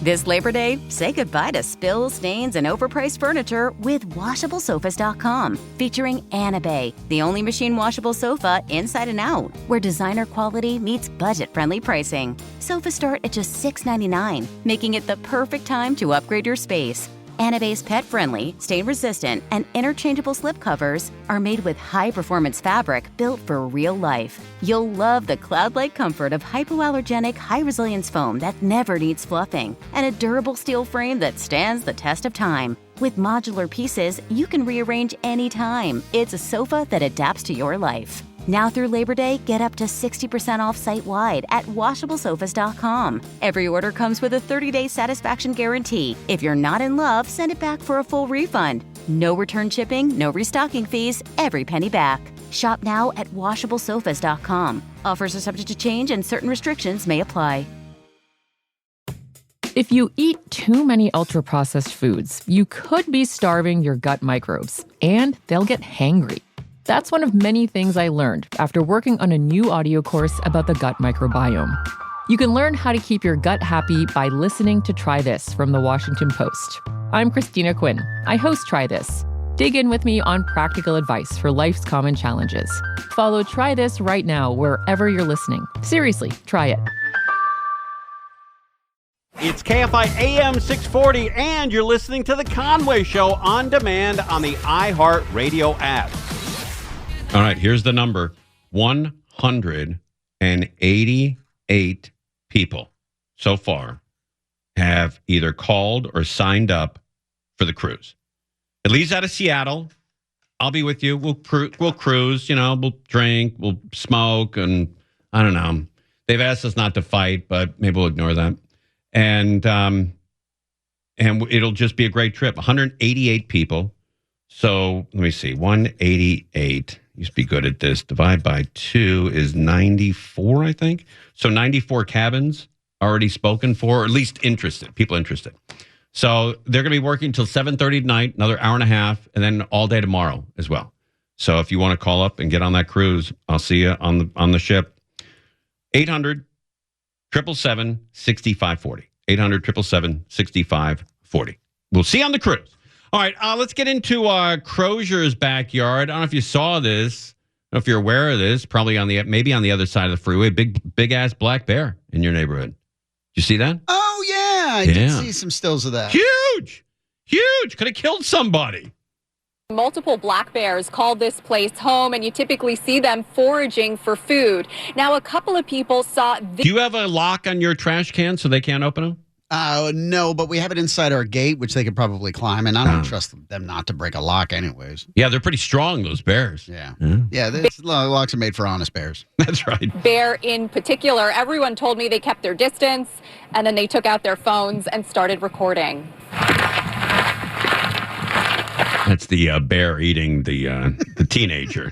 This Labor Day, say goodbye to spills, stains, and overpriced furniture with WashableSofas.com, featuring Anabay, the only machine washable sofa inside and out, where designer quality meets budget-friendly pricing. Sofas start at just $6.99, making it the perfect time to upgrade your space. Anabay's pet-friendly, stain-resistant, and interchangeable slipcovers are made with high-performance fabric built for real life. You'll love the cloud-like comfort of hypoallergenic, high-resilience foam that never needs fluffing, and a durable steel frame that stands the test of time. With modular pieces, you can rearrange anytime. It's a sofa that adapts to your life. Now through Labor Day, get up to 60% off site-wide at WashableSofas.com. Every order comes with a 30-day satisfaction guarantee. If you're not in love, send it back for a full refund. No return shipping, no restocking fees, every penny back. Shop now at WashableSofas.com. Offers are subject to change and certain restrictions may apply. If you eat too many ultra-processed foods, you could be starving your gut microbes, and they'll get hangry. That's one of many things I learned after working on a new audio course about the gut microbiome. You can learn how to keep your gut happy by listening to Try This from the Washington Post. I'm Christina Quinn. I host Try This. Dig in with me on practical advice for life's common challenges. Follow Try This right now wherever you're listening. Seriously, try it. It's KFI AM 640, and you're listening to The Conway Show on demand on the iHeartRadio app. All right, here's the number. 188 people so far have either called or signed up for the cruise. It leaves out of Seattle. I'll be with you. We'll cruise, we'll drink, we'll smoke, and I don't know. They've asked us not to fight, but maybe we'll ignore that. And it'll just be a great trip. 188 people. So let me see. 188. Used to be good at this. Divide by 2 is 94, I think. So 94 cabins already spoken for, or at least interested. People interested. So they're going to be working until 7:30 tonight, another hour and a half, and then all day tomorrow as well. So if you want to call up and get on that cruise, I'll see you on the ship. 800-777-6540. 800-777-6540. We'll see you on the cruise. All right, let's get into Crozier's backyard. I don't know if you saw this. I don't know if you're aware of this. Probably maybe on the other side of the freeway. Big ass black bear in your neighborhood. Did you see that? Oh yeah, I did see some stills of that. Huge. Could have killed somebody. Multiple black bears call this place home, and you typically see them foraging for food. Now, a couple of people saw... Do you have a lock on your trash can so they can't open them? No, but we have it inside our gate, which they could probably climb, and I don't trust them not to break a lock anyways. Yeah, they're pretty strong, those bears. Yeah, locks are made for honest bears. That's right. Bear in particular, everyone told me they kept their distance, and then they took out their phones and started recording. That's the bear eating the teenager.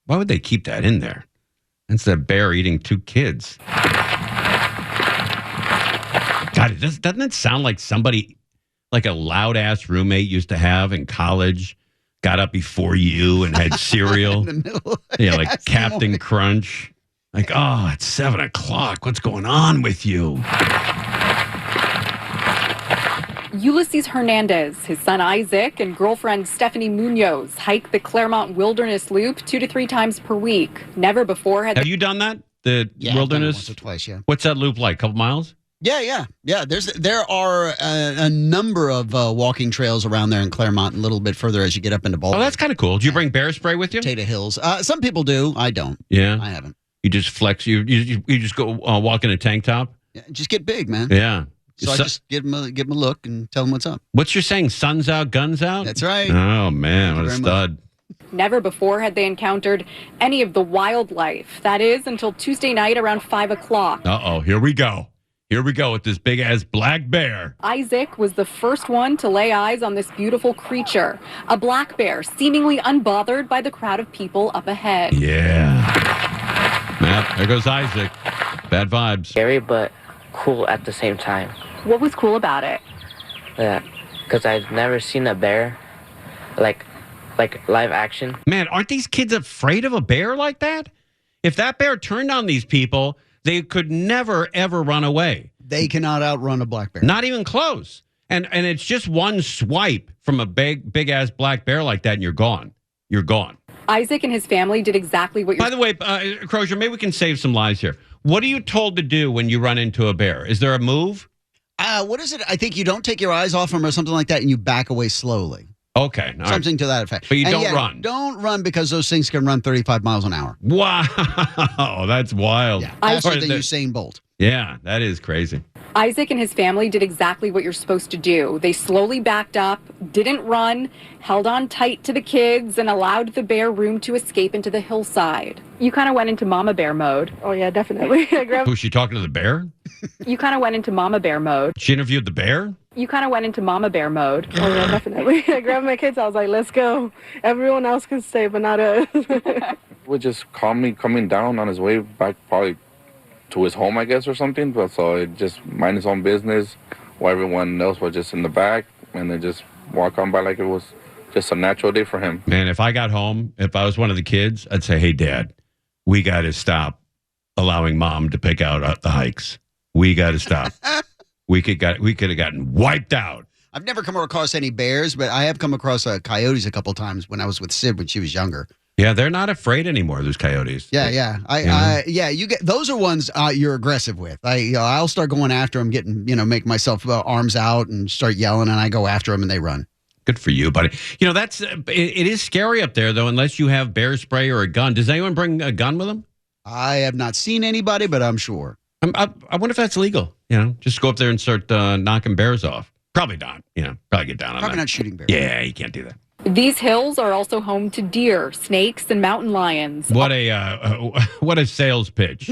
Why would they keep that in there? That's that bear eating 2 kids. God, doesn't it sound like somebody, like a loud-ass roommate used to have in college, got up before you and had cereal? Like Captain Crunch. Like, oh, it's 7 o'clock. What's going on with you? Ulysses Hernandez, his son Isaac, and girlfriend Stephanie Munoz hike the Claremont Wilderness Loop 2 to 3 times per week. Never before had... Have you done that? The wilderness? I've done it once or twice, yeah. What's that loop like? A couple miles? Yeah. There are a number of walking trails around there in Claremont, a little bit further as you get up into Boulder. Oh, that's kind of cool. Do you bring bear spray with you? Potato Hills. Some people do. I don't. Yeah, I haven't. You just flex. You just go walk in a tank top. Yeah, just get big, man. Yeah. So I just give them a look and tell them what's up. What's your saying? Sun's out, guns out? That's right. Oh, man. What a stud. Never before had they encountered any of the wildlife. That is until Tuesday night around 5 o'clock. Uh-oh. Here we go. Here we go with this big-ass black bear. Isaac was the first one to lay eyes on this beautiful creature. A black bear, seemingly unbothered by the crowd of people up ahead. Yeah. There goes Isaac. Bad vibes. Scary, but cool at the same time. What was cool about it? Yeah, because I've never seen a bear like live action. Man, aren't these kids afraid of a bear like that? If that bear turned on these people, they could never, ever run away. They cannot outrun a black bear. Not even close. And it's just one swipe from a big ass black bear like that, and you're gone. You're gone. Isaac and his family did exactly what By the way, Crozier, maybe we can save some lives here. What are you told to do when you run into a bear? Is there a move? What is it? I think you don't take your eyes off them or something like that, and you back away slowly. Okay. Something to that effect. But you don't run. Don't run because those things can run 35 miles an hour. Wow. That's wild. Yeah, faster than Usain Bolt. Yeah, that is crazy. Isaac and his family did exactly what you're supposed to do. They slowly backed up, didn't run, held on tight to the kids, and allowed the bear room to escape into the hillside. You kind of went into mama bear mode. Oh, yeah, definitely. Was she talking to the bear? You kind of went into mama bear mode. She interviewed the bear? You kind of went into mama bear mode. Oh, yeah, definitely. I grabbed my kids. I was like, let's go. Everyone else can stay, but not us. Would just calmly coming down on his way back probably to his home, I guess, or something. But so it just mind his own business while everyone else was just in the back, and then just walk on by like it was just a natural day for him. Man, if I got home, if I was one of the kids, I'd say, hey, Dad, we got to stop allowing Mom to pick out the hikes. We got to stop. We could have gotten wiped out. I've never come across any bears, but I have come across coyotes a couple times when I was with Sid when she was younger. Yeah, they're not afraid anymore, those coyotes. Yeah. You get those are ones you're aggressive with. I'll start going after them, make myself arms out and start yelling, and I go after them and they run. Good for you, buddy. That's it is scary up there though, unless you have bear spray or a gun. Does anyone bring a gun with them? I have not seen anybody, but I'm sure. I wonder if that's legal. Just go up there and start knocking bears off. Probably not. Probably get down on that. Probably not shooting bears. Yeah, you can't do that. These hills are also home to deer, snakes, and mountain lions. What a sales pitch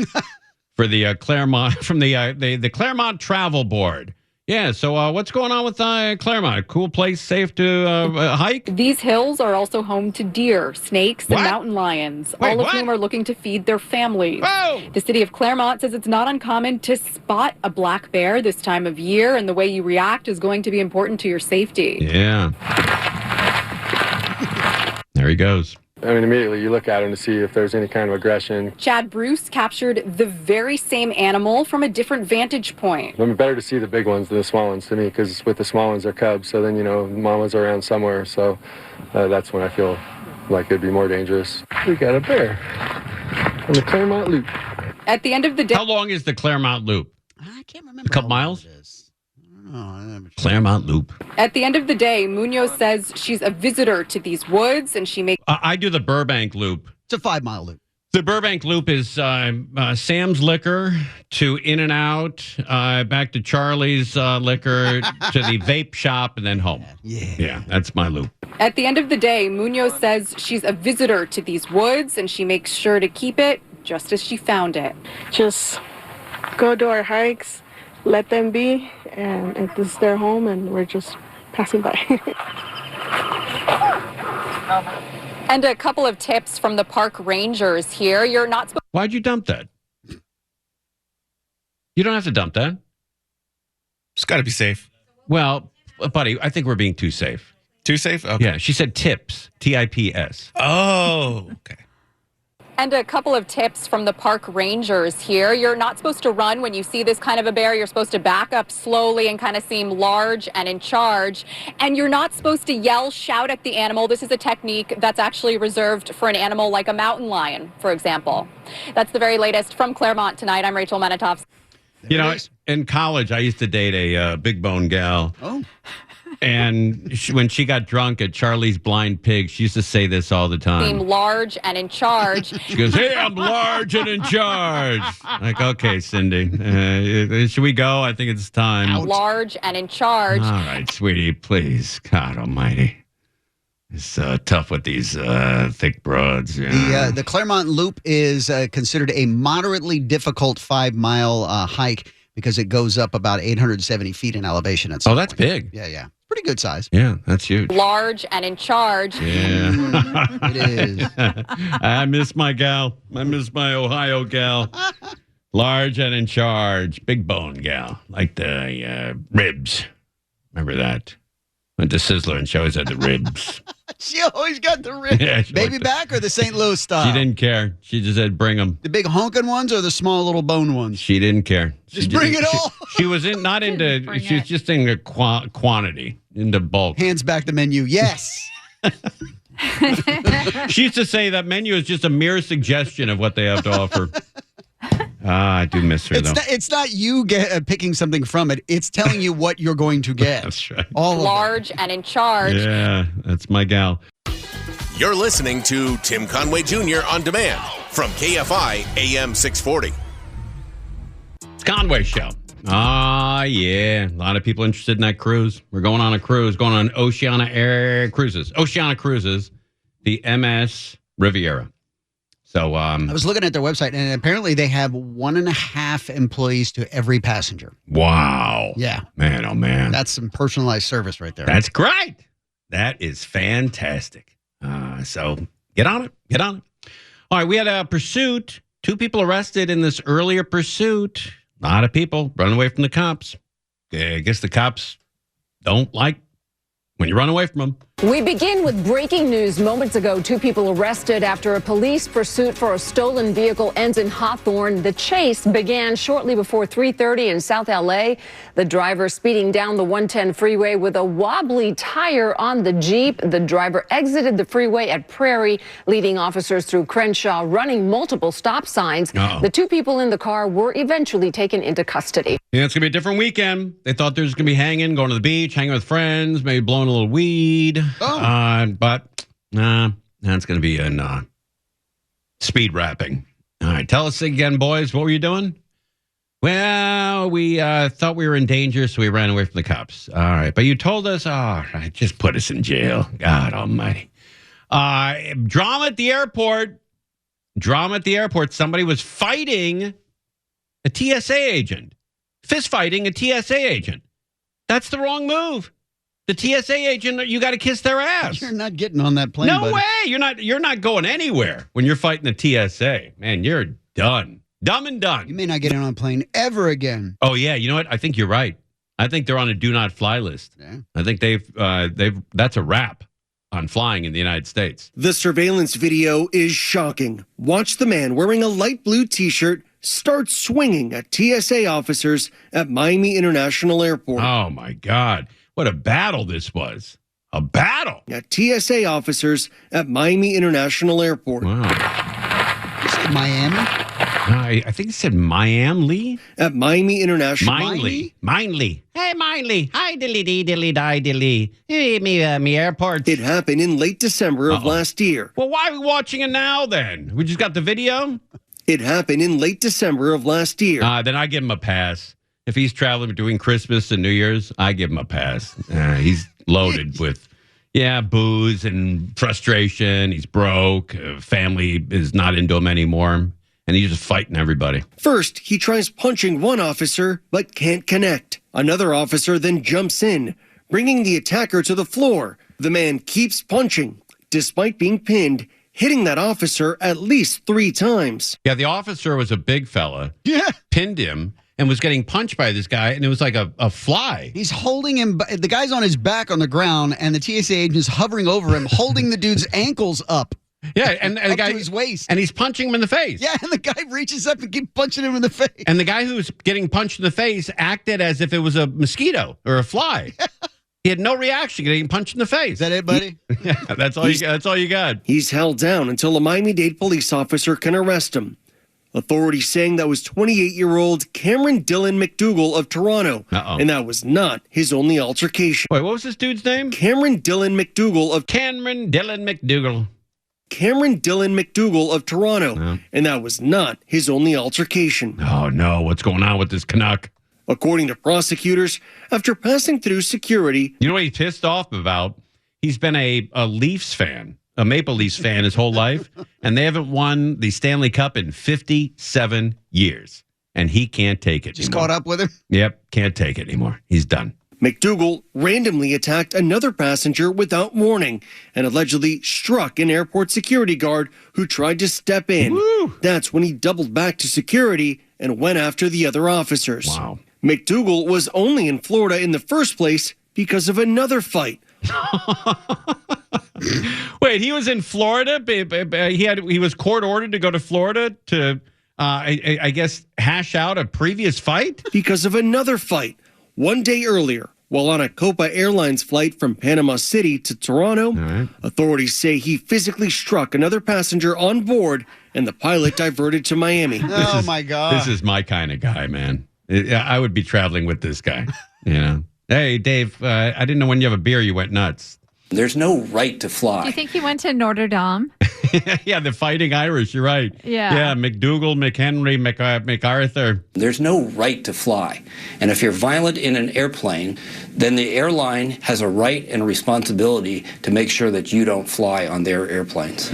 for the Claremont from the Claremont Travel Board. Yeah, so what's going on with Claremont? Cool place, safe to hike? These hills are also home to deer, snakes, and mountain lions, all of whom are looking to feed their families. Whoa! The city of Claremont says it's not uncommon to spot a black bear this time of year, and the way you react is going to be important to your safety. Yeah. There he goes. Immediately you look at him to see if there's any kind of aggression. Chad Bruce captured the very same animal from a different vantage point. Better to see the big ones than the small ones to me, because with the small ones, they're cubs. So then, mama's around somewhere. So that's when I feel like it'd be more dangerous. We got a bear on the Claremont Loop. At the end of the day... How long is the Claremont Loop? I can't remember. A couple miles? Claremont Loop. At the end of the day, Munoz says she's a visitor to these woods, and she makes... I do the Burbank Loop. It's a 5-mile loop. The Burbank Loop is Sam's Liquor to In-N-Out, back to Charlie's Liquor, to the vape shop, and then home. Yeah, that's my loop. At the end of the day, Munoz says she's a visitor to these woods, and she makes sure to keep it just as she found it. Just go do our hikes, let them be, and this is their home, and we're just passing by. And a couple of tips from the park rangers here. You're not supposed... Why'd you dump that? You don't have to dump that. It's got to be safe. Well, buddy, I think we're being too safe. Too safe? Okay. Yeah, she said tips. T-I-P-S. Oh, okay. And a couple of tips from the park rangers here. You're not supposed to run when you see this kind of a bear. You're supposed to back up slowly and kind of seem large and in charge. And you're not supposed to yell, shout at the animal. This is a technique that's actually reserved for an animal like a mountain lion, for example. That's the very latest from Claremont tonight. I'm Rachel Menitoff. In college, I used to date a big bone gal. Oh. And when she got drunk at Charlie's Blind Pig, she used to say this all the time. Seem large and in charge. She goes, hey, I'm large and in charge. Like, okay, Cindy, should we go? I think it's time. Large and in charge. All right, sweetie, please. God almighty. It's tough with these thick broads. Yeah. The Claremont Loop is considered a moderately difficult 5-mile hike because it goes up about 870 feet in elevation. At some that's point. big. Yeah. Pretty good size. Yeah, that's huge. Large and in charge. Yeah. It is. I miss my gal. I miss my Ohio gal. Large and in charge. Big bone gal. Like the ribs. Remember that? Went to Sizzler and she always had the ribs. She always got the rib. Yeah, she Baby liked back or the St. Louis style? She didn't care. She just said, bring them. The big honking ones or the small little bone ones? She didn't care. Just bring it all. She was not into, she was just into quantity, into bulk. Hands back the menu. Yes. She used to say that menu is just a mere suggestion of what they have to offer. I do miss her, though. It's not you picking something from it. It's telling you what you're going to get. That's right. All large and in charge. Yeah, that's my gal. You're listening to Tim Conway Jr. On Demand from KFI AM 640. It's Conway Show. Yeah. A lot of people interested in that cruise. We're going on a cruise, going on Oceana Cruises, the MS Riviera. So I was looking at their website, and apparently they have 1.5 employees to every passenger. Wow. Yeah. Man, oh, man. That's some personalized service right there. That's great. That is fantastic. So get on it. Get on it. All right, we had a pursuit. 2 people arrested in this earlier pursuit. A lot of people running away from the cops. I guess the cops don't like when you run away from them. We begin with breaking news. Moments ago, 2 people arrested after a police pursuit for a stolen vehicle ends in Hawthorne. The chase began shortly before 3:30 in South LA. The driver speeding down the 110 freeway with a wobbly tire on the Jeep. The driver exited the freeway at Prairie, leading officers through Crenshaw, running multiple stop signs. Uh-oh. The 2 people in the car were eventually taken into custody. Yeah, it's going to be a different weekend. They thought they were just going to be hanging, going to the beach, hanging with friends, maybe blowing a little weed. Oh. But that's going to be in speed rapping. All right, tell us again, boys. What were you doing? Well, we thought we were in danger, so we ran away from the cops. All right, but you told us, all right, just put us in jail. God almighty. Drama at the airport. Somebody was fighting a TSA agent. Fist fighting a TSA agent. That's the wrong move. The TSA agent, you got to kiss their ass. You're not getting on that plane, No buddy. way. You're not going anywhere when you're fighting the TSA. Man, you're done. Dumb and done. You may not get on a plane ever again. Oh, yeah. You know what? I think you're right. I think they're on a do not fly list. Yeah. I think that's a wrap on flying in the United States. The surveillance video is shocking. Watch the man wearing a light blue T-shirt start swinging at TSA officers at Miami International Airport. Oh, my God. What a battle this was. A battle. At TSA officers at Miami International Airport. Wow. You said Miami? I think it said Miami. At Miami International. Mindly. Hey, Mindly. Hi, dilly. Hey, me airport. It happened in late December of last year. Well, why are we watching it now then? We just got the video? It happened in late December of last year. Then I give him a pass. If he's traveling between Christmas and New Year's, I give him a pass. He's loaded with, booze and frustration. He's broke. Family is not into him anymore. And he's just fighting everybody. First, he tries punching one officer, but can't connect. Another officer then jumps in, bringing the attacker to the floor. The man keeps punching, despite being pinned, hitting that officer at least 3 times. Yeah, the officer was a big fella. Yeah. Pinned him. And was getting punched by this guy, and it was like a fly. He's holding him. The guy's on his back on the ground, and the TSA agent is hovering over him, holding the dude's ankles up. Yeah, and the guy to his waist, and he's punching him in the face. Yeah, and the guy reaches up and keeps punching him in the face. And the guy who was getting punched in the face acted as if it was a mosquito or a fly. He had no reaction, getting punched in the face. Is that it, buddy? Yeah, that's all you got. He's held down until a Miami-Dade police officer can arrest him. Authorities saying that was 28-year-old Cameron Dylan McDougal of Toronto. And that was not his only altercation. Wait, what was this dude's name? Cameron Dylan McDougal of Cameron Dylan McDougal. Cameron Dylan McDougal of Toronto. And that was not his only altercation. Oh, no. What's going on with this Canuck? According to prosecutors, after passing through security... You know what he's pissed off about? He's been a Leafs fan. A Maple Leafs fan his whole life, and they haven't won the Stanley Cup in 57 years, and he can't take it. Just caught up with him? Yep, can't take it anymore. He's done. McDougal randomly attacked another passenger without warning and allegedly struck an airport security guard who tried to step in. Woo! That's when he doubled back to security and went after the other officers. Wow. McDougal was only in Florida in the first place because of another fight. Wait, he was in Florida? He was court ordered to go to Florida to, I guess, hash out a previous fight? Because of another fight. One day earlier, while on a Copa Airlines flight from Panama City to Toronto, authorities say he physically struck another passenger on board and the pilot diverted to Miami. Oh, my God. This is my kind of guy, man. I would be traveling with this guy. You know? Hey, Dave, I didn't know when you have a beer, you went nuts. There's no right to fly. Do you think he went to Notre Dame? Yeah, the Fighting Irish. You're right. Yeah. McDougal, McHenry, MacArthur. There's no right to fly. And if you're violent in an airplane, then the airline has a right and a responsibility to make sure that you don't fly on their airplanes.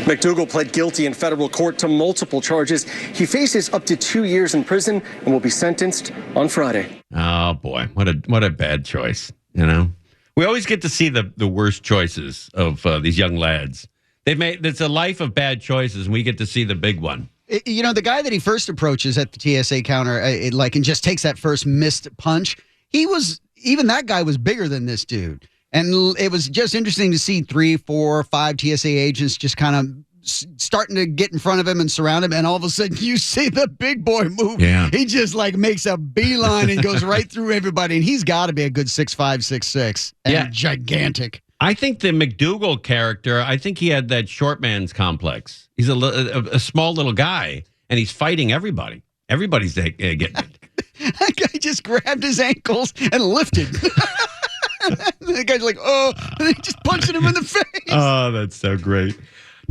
McDougal pled guilty in federal court to multiple charges. He faces up to 2 years in prison and will be sentenced on Friday. Oh, boy. What a bad choice, you know? We always get to see the worst choices of these young lads. It's a life of bad choices, and we get to see the big one. You know, the guy that he first approaches at the TSA counter, and just takes that first missed punch, even that guy was bigger than this dude. And it was just interesting to see 3, 4, 5 TSA agents just kind of starting to get in front of him and surround him, and all of a sudden you see the big boy move. Yeah. He just makes a beeline and goes right through everybody, and he's got to be a good 6'5", 6'6", and gigantic. I think the McDougal character, I think he had that short man's complex. He's a small little guy, and he's fighting everybody. Everybody's getting it. That guy just grabbed his ankles and lifted. The guy's like, oh, and he just punching him in the face. Oh, that's so great.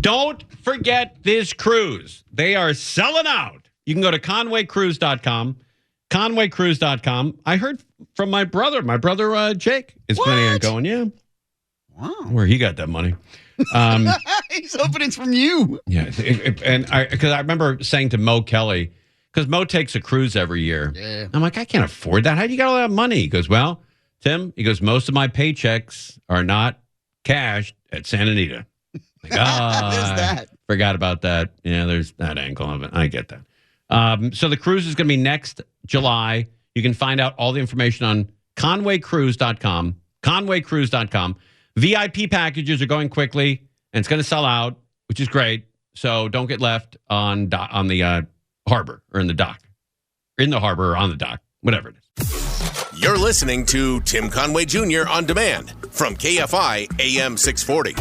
Don't forget this cruise. They are selling out. You can go to conwaycruise.com. Conwaycruise.com. I heard from my brother. My brother Jake is planning on going. Yeah. Wow. Where he got that money. He's hoping it's from you. Yeah. Because I remember saying to Mo Kelly, because Mo takes a cruise every year. Yeah. I'm like, I can't afford that. How do you got all that money? He goes, well, Tim, most of my paychecks are not cashed at Santa Anita. Like, There's that. Forgot about that. Yeah, there's that angle of it. I get that. So the cruise is going to be next July. You can find out all the information on conwaycruise.com. Conwaycruise.com. VIP packages are going quickly, and it's going to sell out, which is great. So don't get left on the harbor or in the dock. In the harbor or on the dock, whatever it is. You're listening to Tim Conway Jr. on demand from KFI AM 640.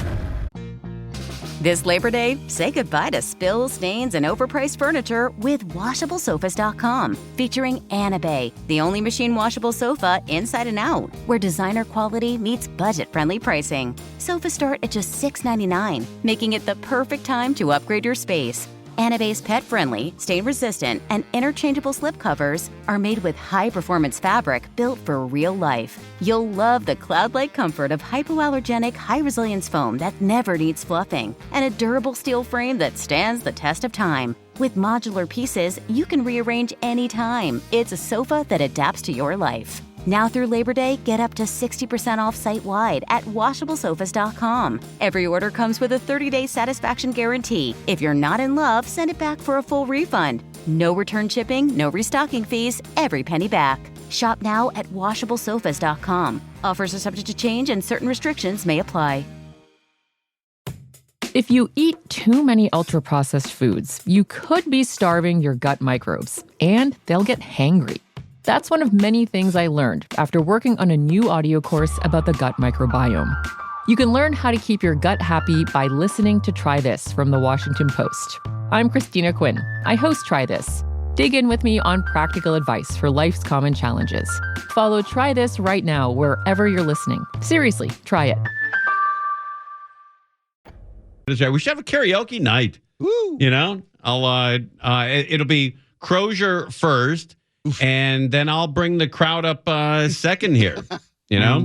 This Labor Day, say goodbye to spills, stains, and overpriced furniture with WashableSofas.com. Featuring Anabay, the only machine washable sofa inside and out, where designer quality meets budget-friendly pricing. Sofas start at just $6.99, making it the perfect time to upgrade your space. Anabay's pet-friendly, stain-resistant, and interchangeable slipcovers are made with high-performance fabric built for real life. You'll love the cloud-like comfort of hypoallergenic, high-resilience foam that never needs fluffing, and a durable steel frame that stands the test of time. With modular pieces, you can rearrange anytime. It's a sofa that adapts to your life. Now through Labor Day, get up to 60% off site-wide at WashableSofas.com. Every order comes with a 30-day satisfaction guarantee. If you're not in love, send it back for a full refund. No return shipping, no restocking fees, every penny back. Shop now at WashableSofas.com. Offers are subject to change and certain restrictions may apply. If you eat too many ultra-processed foods, you could be starving your gut microbes, and they'll get hangry. That's one of many things I learned after working on a new audio course about the gut microbiome. You can learn how to keep your gut happy by listening to Try This from the Washington Post. I'm Christina Quinn. I host Try This. Dig in with me on practical advice for life's common challenges. Follow Try This right now wherever you're listening. Seriously, try it. We should have a karaoke night. Woo. You know, it'll be Crozier first. And then I'll bring the crowd up second here, you know?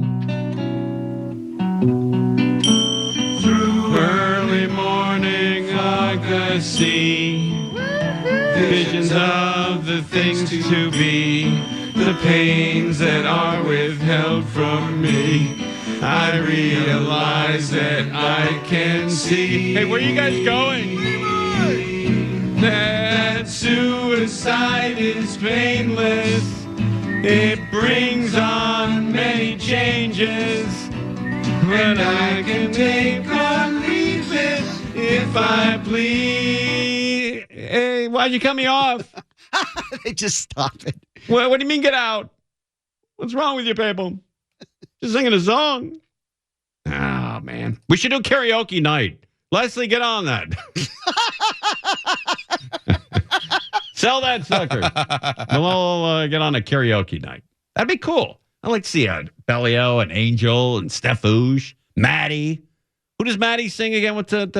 Through early morning I could see visions of the things to be, the pains that are withheld from me. I realize that I can see. Hey, where are you guys going? That suicide is painless. It brings on many changes, but I can take or leave it if I please. Hey, why'd you cut me off? They just stop it. What do you mean get out? What's wrong with you people? Just singing a song. Oh, man. We should do karaoke night. Leslie, get on that. Sell that sucker. We'll get on a karaoke night. That'd be cool. I'd like to see Bellio and Angel and Stefouge, Maddie. Who does Maddie sing again? What's that?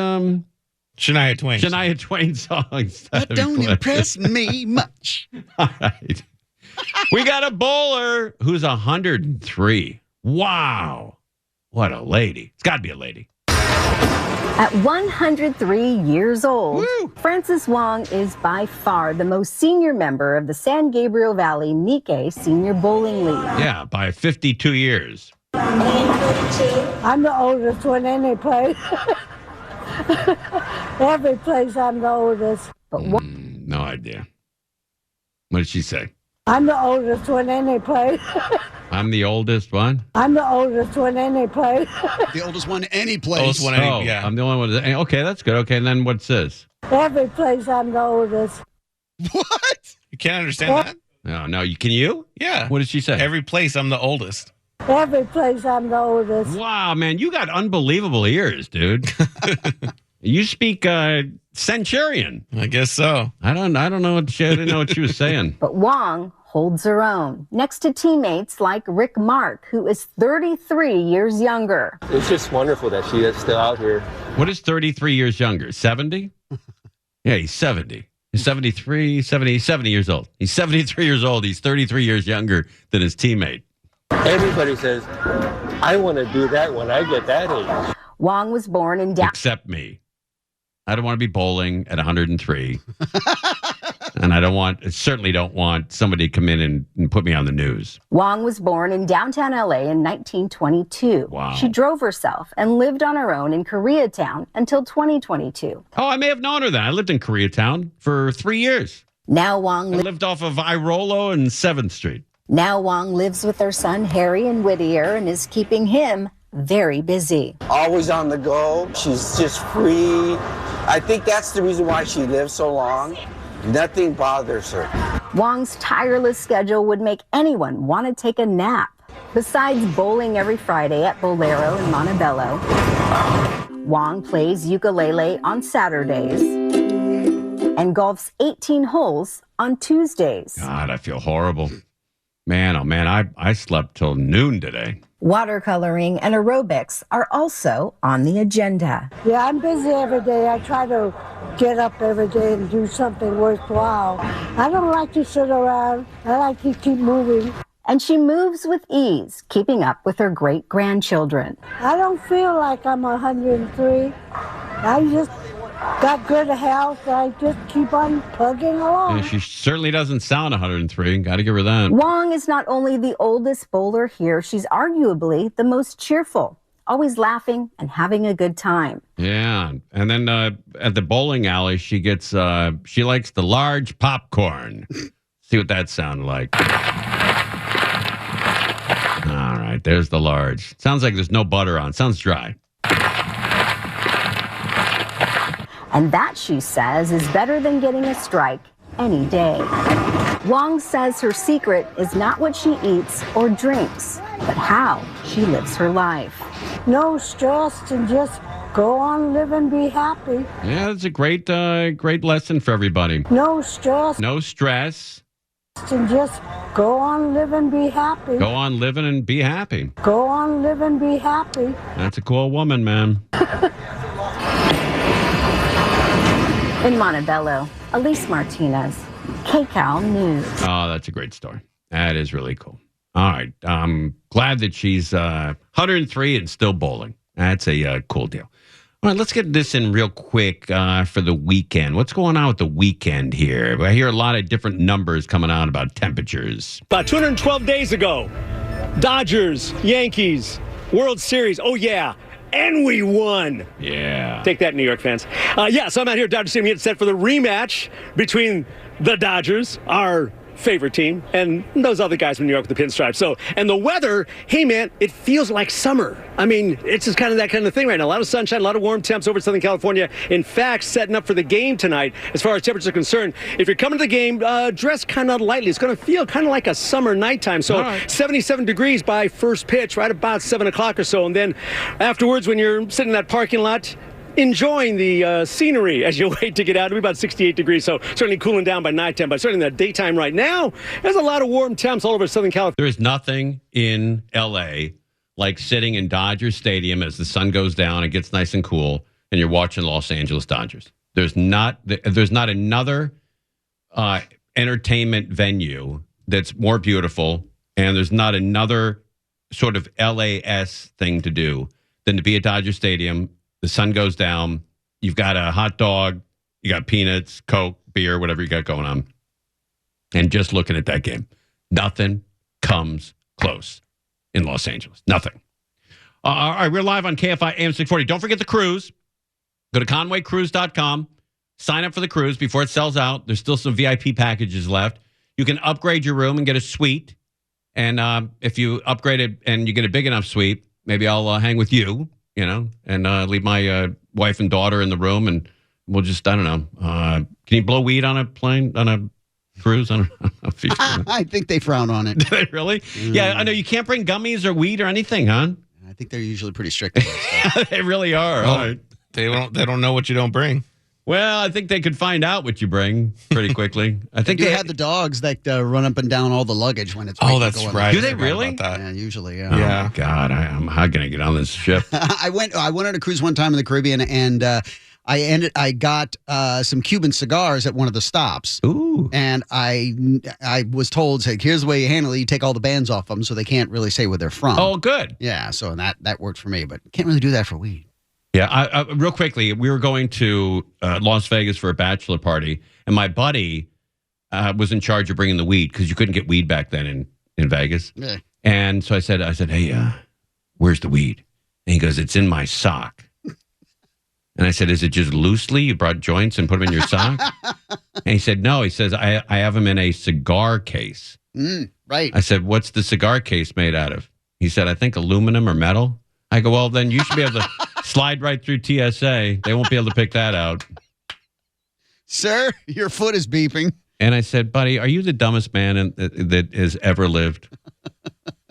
Shania Twain. Shania Twain songs. That don't impress me much. All right. We got a bowler who's 103. Wow. What a lady. It's got to be a lady. At 103 years old, Frances Wong is by far the most senior member of the San Gabriel Valley Nikkei Senior Bowling League. Yeah, by 52 years. I'm the oldest one any place. Every place I'm the oldest. But no idea. What did she say? I'm the oldest one any place. I'm the oldest one? I'm the oldest one any place. The oldest one any place. Oldest one any, yeah. I'm the only one. Okay, that's good. Okay, and then what's this? Every place I'm the oldest. What? You can't understand that? No. Can you? Yeah. What did she say? Every place I'm the oldest. Every place I'm the oldest. Wow, man, you got unbelievable ears, dude. You speak Centurion. I guess so. I don't know what I didn't know what she was saying. But Wong holds her own next to teammates like Rick Mark, who is 33 years younger. It's just wonderful that she is still out here. What is 33 years younger? 70? Yeah, he's 70. He's 73, 70 years old. He's 73 years old. He's 33 years younger than his teammate. Everybody says, I want to do that when I get that age. Wong was born in Dallas. Except me. I don't want to be bowling at 103. And certainly don't want somebody to come in and put me on the news. Wong was born in downtown LA in 1922. Wow. She drove herself and lived on her own in Koreatown until 2022. Oh, I may have known her then. I lived in Koreatown for 3 years. Now Wong lived off of Irolo and 7th Street. Now Wong lives with her son Harry in Whittier and is keeping him very busy. Always on the go. She's just free. I think that's the reason why she lives so long. Nothing bothers her. Wong's tireless schedule would make anyone want to take a nap. Besides bowling every Friday at Bolero in Montebello, Wong plays ukulele on Saturdays and golfs 18 holes on Tuesdays. God, I feel horrible. Man, oh man, I slept till noon today. Watercoloring and aerobics are also on the agenda. Yeah, I'm busy every day. I try to get up every day and do something worthwhile. I don't like to sit around. I like to keep moving. And she moves with ease, keeping up with her great-grandchildren. I don't feel like I'm 103. I just got good health. I just keep on plugging along. Yeah, she certainly doesn't sound 103. Got to give her that. Wong is not only the oldest bowler here, she's arguably the most cheerful, always laughing and having a good time. Yeah. And then at the bowling alley, she likes the large popcorn. See what that sounded like. All right, there's the large. Sounds like there's no butter on. Sounds dry. And that, she says, is better than getting a strike any day. Wong says her secret is not what she eats or drinks, but how she lives her life. No stress and just go on, live and be happy. Yeah, that's a great lesson for everybody. No stress. No stress. And just go on, live and be happy. Go on living and be happy. Go on, live and be happy. That's a cool woman, man. In Montebello, Elise Martinez, KCAL News. Oh, that's a great story. That is really cool. All right. I'm glad that she's 103 and still bowling. That's a cool deal. All right, let's get this in real quick for the weekend. What's going on with the weekend here? I hear a lot of different numbers coming out about temperatures. About 212 days ago, Dodgers, Yankees, World Series. Oh, yeah. And we won. Yeah. Take that, New York fans. So I'm out here at Dodger Stadium getting set for the rematch between the Dodgers, our favorite team, and those other guys from New York with the pinstripes. So, and the weather, hey man, it feels like summer. I mean, it's just kind of that kind of thing right now. A lot of sunshine, a lot of warm temps over Southern California. In fact, setting up for the game tonight, as far as temperatures are concerned, if you're coming to the game, dress kind of lightly. It's going to feel kind of like a summer nighttime. So 77 degrees by first pitch, right about 7 o'clock or so. And then afterwards, when you're sitting in that parking lot, enjoying the scenery as you wait to get out. It'll be about 68 degrees, so certainly cooling down by nighttime, but certainly in the daytime right now, there's a lot of warm temps all over Southern California. There is nothing in L.A. like sitting in Dodger Stadium as the sun goes down, it gets nice and cool, and you're watching Los Angeles Dodgers. There's not another entertainment venue that's more beautiful, and there's not another sort of LAS thing to do than to be at Dodger Stadium. The sun goes down. You've got a hot dog. You got peanuts, Coke, beer, whatever you got going on. And just looking at that game, nothing comes close in Los Angeles. Nothing. All right, we're live on KFI AM 640. Don't forget the cruise. Go to ConwayCruise.com. Sign up for the cruise before it sells out. There's still some VIP packages left. You can upgrade your room and get a suite. And if you upgrade it and you get a big enough suite, maybe I'll hang with you. And leave my wife and daughter in the room, and we'll just, I don't know. Can you blow weed on a plane, on a cruise? I don't know. I think they frown on it. Do they really? Yeah, I know. You can't bring gummies or weed or anything, huh? I think they're usually pretty strict. They really are. Well, all right. They don't know what you don't bring. Well, I think they could find out what you bring pretty quickly. I think they had the dogs that run up and down all the luggage when it's. Oh, that's right. Do they really? Yeah, usually. Yeah. Yeah. Oh, God, how can I get on this ship? I went on a cruise one time in the Caribbean, and I got some Cuban cigars at one of the stops. Ooh. And I was told, say, here's the way you handle it. You take all the bands off them, so they can't really say where they're from. Oh, good. Yeah. So that worked for me, but can't really do that for weed. Yeah, real quickly, we were going to Las Vegas for a bachelor party, and my buddy was in charge of bringing the weed because you couldn't get weed back then in Vegas. Yeah. And so I said, hey, where's the weed? And he goes, it's in my sock. And I said, is it just loosely? You brought joints and put them in your sock? And he said, no. He says, I have them in a cigar case. Right. I said, what's the cigar case made out of? He said, I think aluminum or metal. I go, well, then you should be able to slide right through TSA. They won't be able to pick that out. Sir, your foot is beeping. And I said, buddy, are you the dumbest man that has ever lived?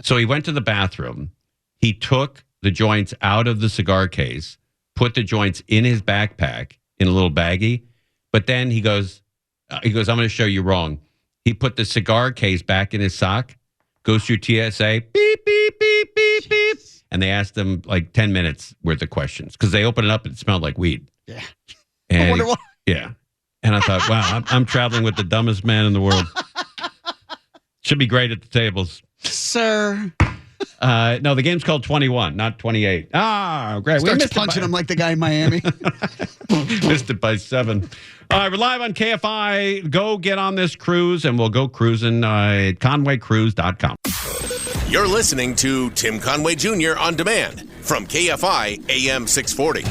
So he went to the bathroom. He took the joints out of the cigar case, put the joints in his backpack in a little baggie. But then he goes, I'm going to show you wrong. He put the cigar case back in his sock, goes through TSA, beep, beep, beep, beep, beep. And they asked him like 10 minutes worth of questions because they opened it up and it smelled like weed. Yeah. And I wonder why. Yeah. And I thought, wow, I'm traveling with the dumbest man in the world. Should be great at the tables. Sir. No, the game's called 21, not 28. Ah, great. Starts punching him like the guy in Miami. Missed it by 7. All right, we're live on KFI. Go get on this cruise, and we'll go cruising at ConwayCruise.com. You're listening to Tim Conway Jr. on demand from KFI AM 640.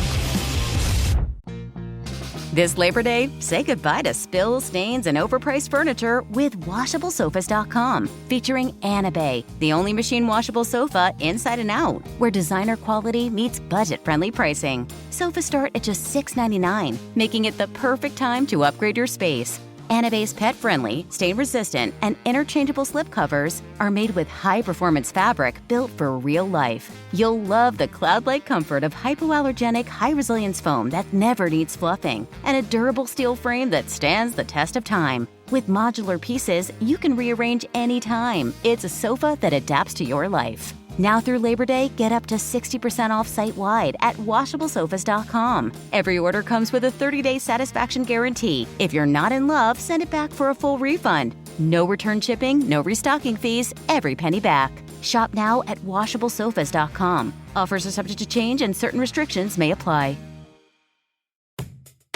This Labor Day, say goodbye to spills, stains, and overpriced furniture with WashableSofas.com. Featuring Annabay, the only machine washable sofa inside and out, where designer quality meets budget-friendly pricing. Sofas start at just $6.99, making it the perfect time to upgrade your space. Annabay's pet-friendly, stain-resistant, and interchangeable slipcovers are made with high-performance fabric built for real life. You'll love the cloud-like comfort of hypoallergenic, high-resilience foam that never needs fluffing, and a durable steel frame that stands the test of time. With modular pieces, you can rearrange anytime. It's a sofa that adapts to your life. Now through Labor Day, get up to 60% off site-wide at WashableSofas.com. Every order comes with a 30-day satisfaction guarantee. If you're not in love, send it back for a full refund. No return shipping, no restocking fees, every penny back. Shop now at WashableSofas.com. Offers are subject to change and certain restrictions may apply.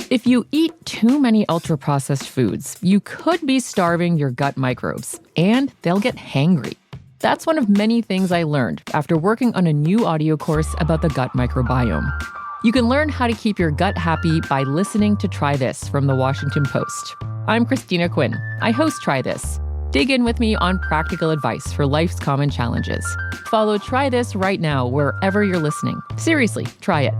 If you eat too many ultra-processed foods, you could be starving your gut microbes, and they'll get hangry. That's one of many things I learned after working on a new audio course about the gut microbiome. You can learn how to keep your gut happy by listening to Try This from the Washington Post. I'm Christina Quinn. I host Try This. Dig in with me on practical advice for life's common challenges. Follow Try This right now wherever you're listening. Seriously, try it.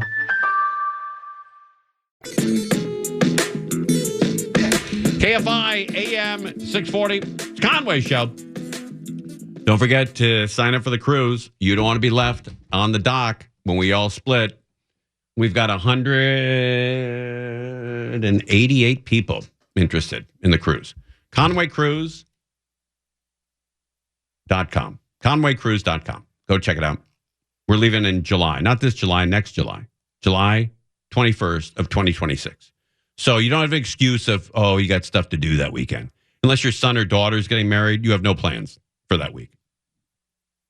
KFI AM 640, Conway Show. Don't forget to sign up for the cruise. You don't want to be left on the dock when we all split. We've got 188 people interested in the cruise. ConwayCruise.com. ConwayCruise.com. Go check it out. We're leaving in July. Not this July, next July. July 21st of 2026. So you don't have an excuse of, oh, you got stuff to do that weekend. Unless your son or daughter is getting married, you have no plans for that week.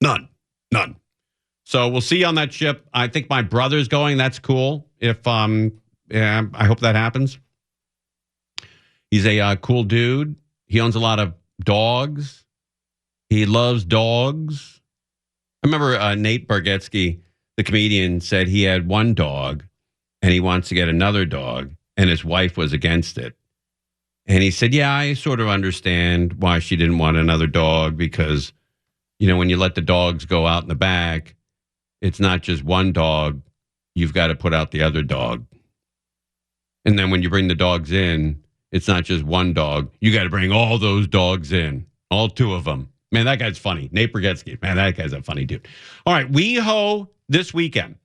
None. So we'll see you on that ship. I think my brother's going. That's cool. If I hope that happens. He's a cool dude. He owns a lot of dogs. He loves dogs. I remember Nate Bargatze, the comedian, said he had one dog and he wants to get another dog, and his wife was against it. And he said, yeah, I sort of understand why she didn't want another dog, because, you know, when you let the dogs go out in the back, it's not just one dog. You've got to put out the other dog. And then when you bring the dogs in, it's not just one dog. You got to bring all those dogs in, all two of them. Man, that guy's funny. Nate Bargatze. Man, that guy's a funny dude. All right, WeHo this weekend.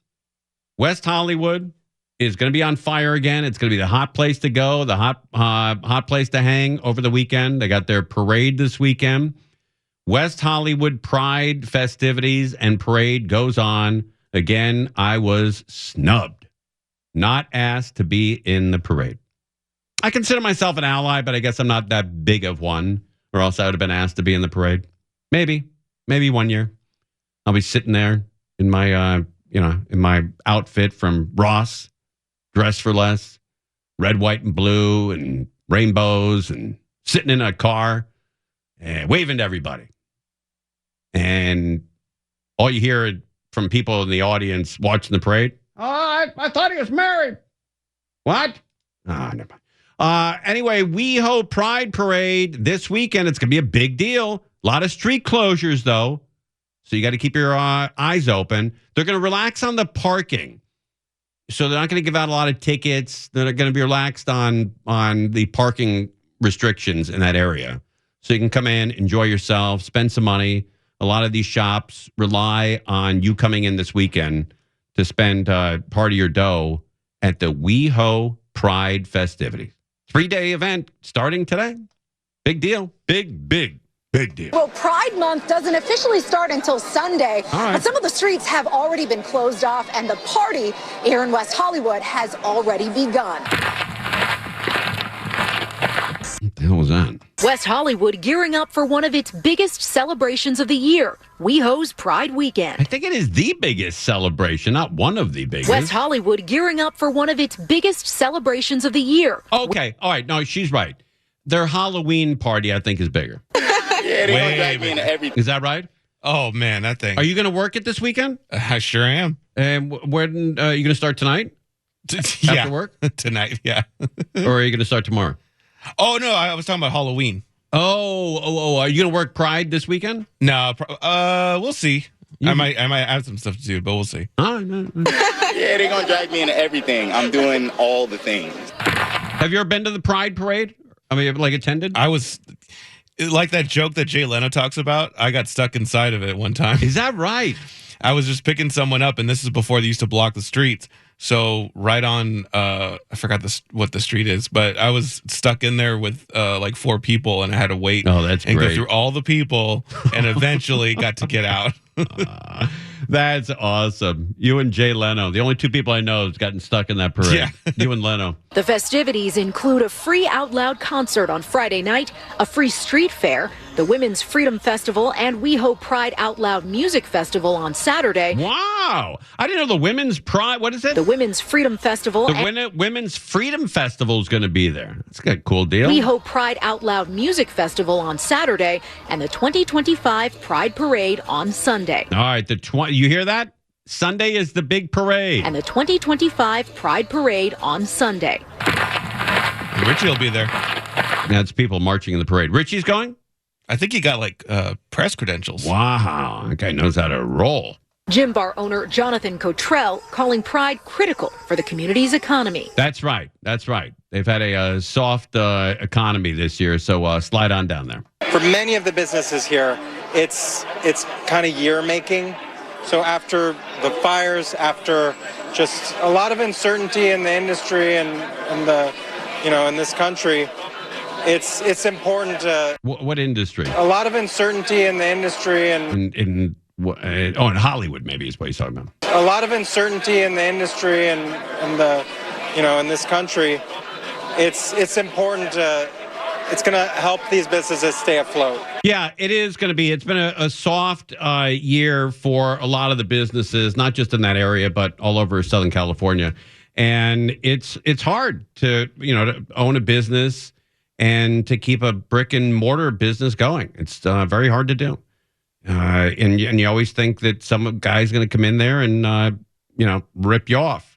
West Hollywood is going to be on fire again. It's going to be the hot place to go, the hot place to hang over the weekend. They got their parade this weekend. West Hollywood Pride festivities and parade goes on. Again, I was snubbed, not asked to be in the parade. I consider myself an ally, but I guess I'm not that big of one, or else I would have been asked to be in the parade. Maybe 1 year. I'll be sitting there in my, in my outfit from Ross, Dress for Less, red, white, and blue, and rainbows, and sitting in a car and waving to everybody. And all you hear from people in the audience watching the parade, oh, I thought he was married. What? Ah, never mind. Anyway, WeHo Pride Parade this weekend. It's going to be a big deal. A lot of street closures, though. So you got to keep your eyes open. They're going to relax on the parking. So they're not going to give out a lot of tickets. They're going to be relaxed on the parking restrictions in that area. So you can come in, enjoy yourself, spend some money. A lot of these shops rely on you coming in this weekend to spend part of your dough at the WeHo Pride festivities. 3-day event starting today. Big deal. Big deal. Well, Pride Month doesn't officially start until Sunday, but some of the streets have already been closed off, and the party here in West Hollywood has already begun. What the hell was that? West Hollywood gearing up for one of its biggest celebrations of the year, WeHo's Pride Weekend. I think it is the biggest celebration, not one of the biggest. West Hollywood gearing up for one of its biggest celebrations of the year. Okay, all right. No, she's right. Their Halloween party, I think, is bigger. Yeah, they don't drag me into everything. Is that right? Oh, man, that thing. Are you going to work it this weekend? I sure am. And when are you going to start tonight? After work? Tonight, yeah. Or are you going to start tomorrow? Oh, no, I was talking about Halloween. Oh, are you going to work Pride this weekend? No, we'll see. I might have some stuff to do, but we'll see. Oh, no. Yeah, they're going to drag me into everything. I'm doing all the things. Have you ever been to the Pride Parade? I mean, like attended? I was... Like that joke that Jay Leno talks about, I got stuck inside of it one time. Is that right? I was just picking someone up, and this is before they used to block the streets. So right on, I forgot what the street is, but I was stuck in there with like 4 people, and I had to wait and go through all the people, and eventually got to get out. That's awesome. You and Jay Leno, the only 2 people I know who's gotten stuck in that parade. Yeah. You and Leno. The festivities include a free Out Loud concert on Friday night, a free street fair, the Women's Freedom Festival, and WeHo Pride Out Loud Music Festival on Saturday. Wow. I didn't know the Women's Pride, what is it? The Women's Freedom Festival. The Women's Freedom Festival is going to be there. That's a cool deal. WeHo Pride Out Loud Music Festival on Saturday, and the 2025 Pride Parade on Sunday. All right, you hear that? Sunday is the big parade. And the 2025 Pride Parade on Sunday. Richie will be there. That's people marching in the parade. Richie's going? I think he got like press credentials. Wow. That guy knows how to roll. Gym bar owner Jonathan Cottrell calling Pride critical for the community's economy. That's right. That's right. They've had a soft economy this year, so slide on down there. For many of the businesses here, it's kind of year making. So after the fires, after just a lot of uncertainty in the industry and the, in this country, it's important to... What industry? A lot of uncertainty in the industry and... In Hollywood, maybe is what he's talking about. A lot of uncertainty in the industry and the, in this country. It's important to... It's going to help these businesses stay afloat. Yeah, it is going to be. It's been a soft year for a lot of the businesses, not just in that area, but all over Southern California. And it's hard to own a business and to keep a brick and mortar business going. It's very hard to do. And you always think that some guy's going to come in there and rip you off.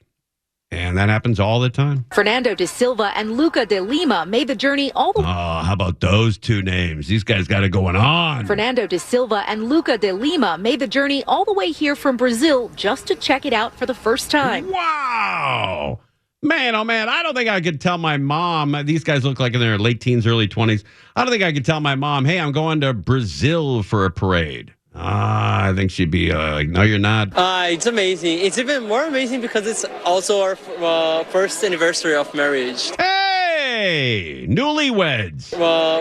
And that happens all the time. Fernando de Silva and Luca de Lima made the journey all the way. Oh, how about those two names? These guys got it going on. Fernando de Silva and Luca de Lima made the journey all the way here from Brazil just to check it out for the first time. Wow. Man, oh man, I don't think I could tell my mom. These guys look like in their late teens, early 20s. I don't think I could tell my mom, hey, I'm going to Brazil for a parade. I think she'd be like, no, you're not. It's amazing. It's even more amazing because it's also our first anniversary of marriage. Hey, newlyweds.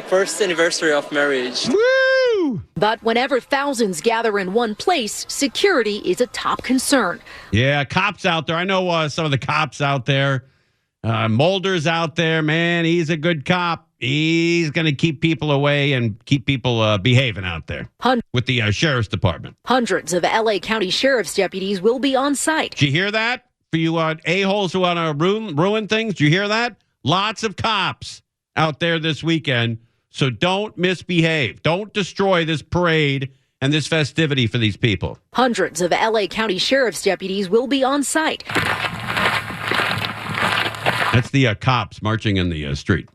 First anniversary of marriage. Woo! But whenever thousands gather in one place, security is a top concern. Yeah, cops out there. I know some of the cops out there. Mulder's out there, man. He's a good cop. He's going to keep people away and keep people behaving out there with the sheriff's department. Hundreds of L.A. County Sheriff's deputies will be on site. Did you hear that? For you a-holes who want to ruin things, did you hear that? Lots of cops out there this weekend. So don't misbehave. Don't destroy this parade and this festivity for these people. Hundreds of L.A. County Sheriff's deputies will be on site. That's the cops marching in the street.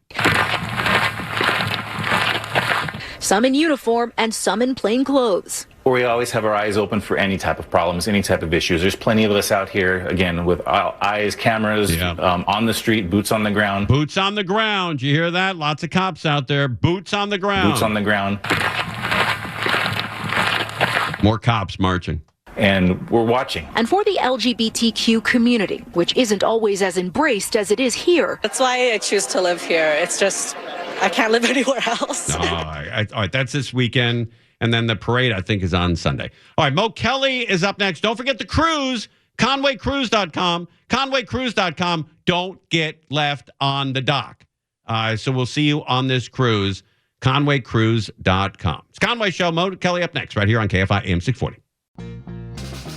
Some in uniform and some in plain clothes. We always have our eyes open for any type of problems, any type of issues. There's plenty of us out here, again, with eyes, cameras, on the street, boots on the ground. Boots on the ground. You hear that? Lots of cops out there. Boots on the ground. Boots on the ground. More cops marching. And we're watching. And for the LGBTQ community, which isn't always as embraced as it is here. That's why I choose to live here. It's just, I can't live anywhere else. All right, that's this weekend. And then the parade, I think, is on Sunday. All right, Mo Kelly is up next. Don't forget the cruise, ConwayCruise.com. ConwayCruise.com. Don't get left on the dock. So we'll see you on this cruise, ConwayCruise.com. It's Conway Show. Mo Kelly up next, right here on KFI AM 640.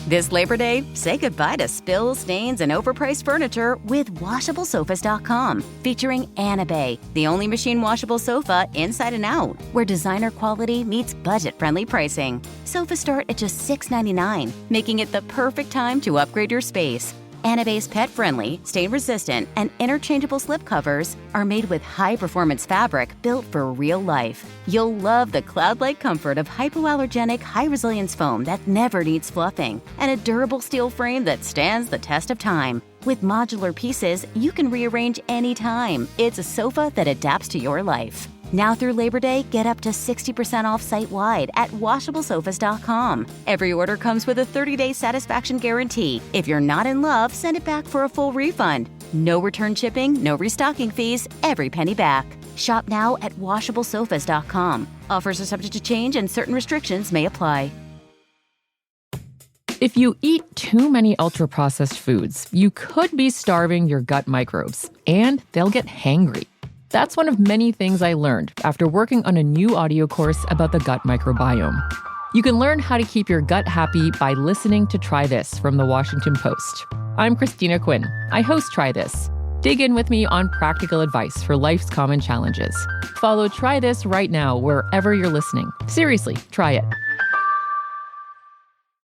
This Labor Day, say goodbye to spills, stains, and overpriced furniture with WashableSofas.com. Featuring Anabay, the only machine washable sofa inside and out, where designer quality meets budget-friendly pricing. Sofas start at just $6.99, making it the perfect time to upgrade your space. Anabay's pet-friendly, stain-resistant, and interchangeable slipcovers are made with high-performance fabric built for real life. You'll love the cloud-like comfort of hypoallergenic, high-resilience foam that never needs fluffing, and a durable steel frame that stands the test of time. With modular pieces, you can rearrange anytime. It's a sofa that adapts to your life. Now through Labor Day, get up to 60% off site-wide at WashableSofas.com. Every order comes with a 30-day satisfaction guarantee. If you're not in love, send it back for a full refund. No return shipping, no restocking fees, every penny back. Shop now at WashableSofas.com. Offers are subject to change and certain restrictions may apply. If you eat too many ultra-processed foods, you could be starving your gut microbes, and they'll get hangry. That's one of many things I learned after working on a new audio course about the gut microbiome. You can learn how to keep your gut happy by listening to Try This from The Washington Post. I'm Christina Quinn. I host Try This. Dig in with me on practical advice for life's common challenges. Follow Try This right now wherever you're listening. Seriously, try it.